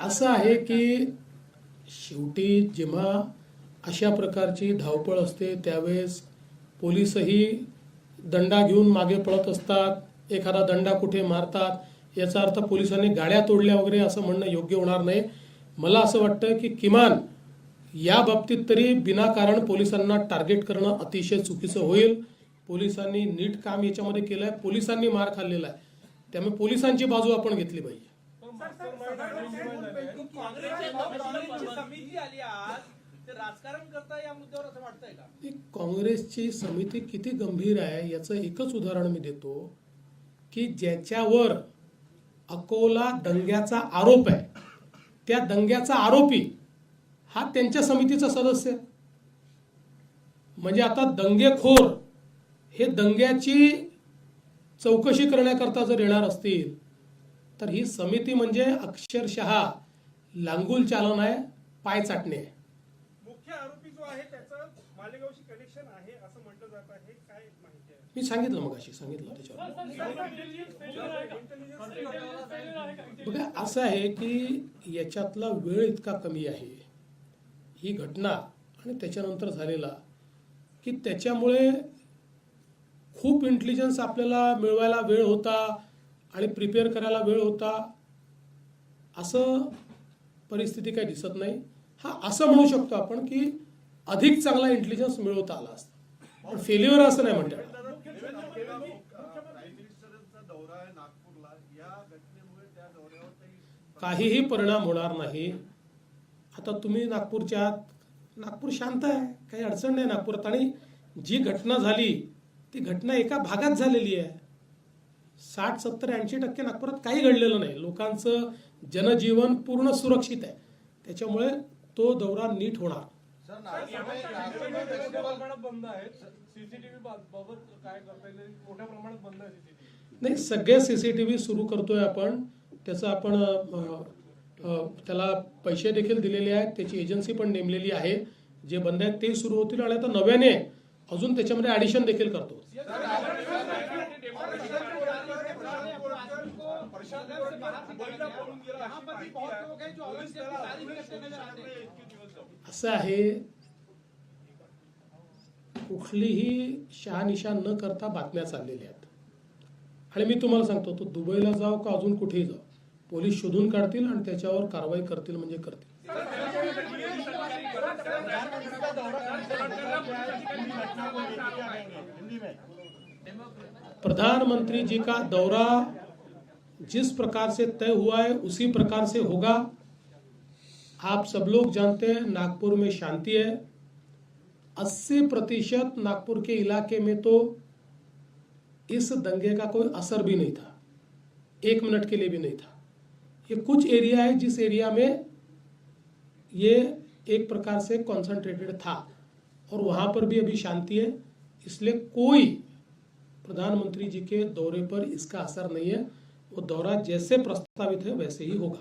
असं आहे की शेवटी जेव्हा अशा प्रकारची धावपळ असते त्यावेळेस पोलीसही दंडा घेऊन मागे पळत असतात, एखादा दंडा कुठे मारतात, याचा अर्थ पोलिसांनी गाड्या तोडल्या वगैरे असं म्हणणं योग्य होणार नाही. मला असं वाटतं की किमान या बाबतीत तरी विनाकारण पोलिसांना टार्गेट करणं अतिशय चुकीचं होईल. पोलिसांनी नीट काम याच्यामध्ये केलंय, पोलिसांनी मार खाल्लेला आहे, त्यामुळे पोलिसांची बाजू आपण घेतली पाहिजे. काँग्रेसची समिती किती गंभीर आहे याचं एकच उदाहरण मी देतो की ज्याच्यावर अकोला दंग्याचा आरोप आहे त्या दंग्याचा आरोपी हा त्यांच्या समितीचा सदस्य. म्हणजे आता दंगेखोर हे दंग्याची चौकशी करण्याकरता जर येणार असतील तर ही समिती म्हणजे अक्षरशः लांगुल चालन आहे, पाय चाटणे आहे. मुख्य आरोपी जो आहे त्याचं मालेगावशी कनेक्शन आहे असं म्हटलं जात आहे, काय माहिती आहे? मी सांगितलं मगाशी त्याच्यावर. बघा असं आहे की याच्यातला वेळ इतका कमी आहे ही घटना आणि त्याच्यानंतर झालेला की त्याच्यामुळे खूप इंटेलिजन्स आपल्याला मिळवायला वेळ होता आणि प्रिपेअर करायला वेळ होता असं परिस्थिती काही दिसत नाही. हा असं म्हणू शकतो आपण की अधिक चांगला इंटेलिजन्स मिळवता आला असता, पण फेल्युअर असं नाही म्हणता येणार. काहीही परिणाम होणार नाही. आता तुम्ही नागपूरच्या नागपूर शांत आहे, काही अडचण नाही नागपुरात, आणि जी घटना झाली ती घटना एका भागात झालेली आहे. 60, 70, 80% नागपुरात काही घडलेलं नाही. लोकांचं जनजीवन पूर्ण सुरक्षित आहे, त्याच्यामुळे तो दौरा नीट होणार. नाही, सगळे सीसीटीव्ही सुरू करतोय आपण, त्याचं आपण त्याला पैसे देखील दिलेले आहेत, त्याची एजन्सी पण नेमलेली आहे. जे बंद आहेत ते सुरू होतील आणि आता नव्याने अजून त्याच्यामध्ये ऍडिशन देखील करतो. असं आहे, कुठलीही शहानिशा न करता बातम्या चाललेल्या आहेत आणि मी तुम्हाला सांगतो तो दुबईला जाव का अजून कुठेही जाव, पोलीस शोधून काढतील आणि त्याच्यावर कारवाई करतील म्हणजे करतील. प्रधानमंत्री जी का दौरा जिस प्रकार से तय हुआ है उसी प्रकार से होगा. आप सब लोग जानते हैं नागपुर में शांति है. 80% नागपुर के इलाके में तो इस दंगे का कोई असर भी नहीं था, 1 मिनट के लिए भी नहीं था. ये कुछ एरिया है जिस एरिया में ये एक प्रकार से कॉन्सेंट्रेटेड था और वहां पर भी अभी शांति है. इसलिए कोई प्रधानमंत्री जी के दौरे पर इसका असर नहीं है. वो दौरा जैसे प्रस्तावित है वैसे ही होगा.